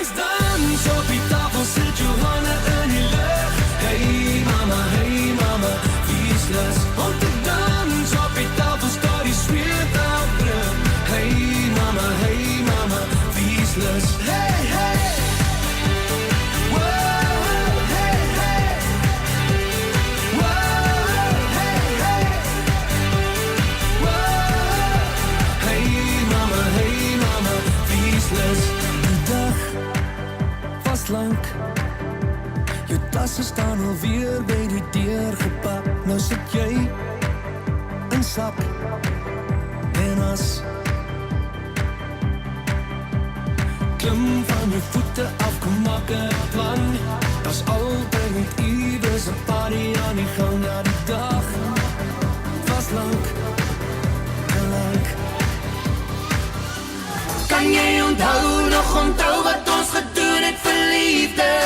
ons dans op die tafel, sit jou hande in die lug. Hey mama, wie is lus om te dans op die tafel, staat die sweet al brug. Hey mama, wie is lus? Hey, hey. Lank. Jou tasse staan alweer by die deur gepak. Nou sit jy in sak en as. Klim van jou voete af, kom maak 'n plan. Daar's altyd iewers 'n party aan die gang. Ja, die dag was lank en lank. Kan jy onthou wat ons gedoen het vir liefde?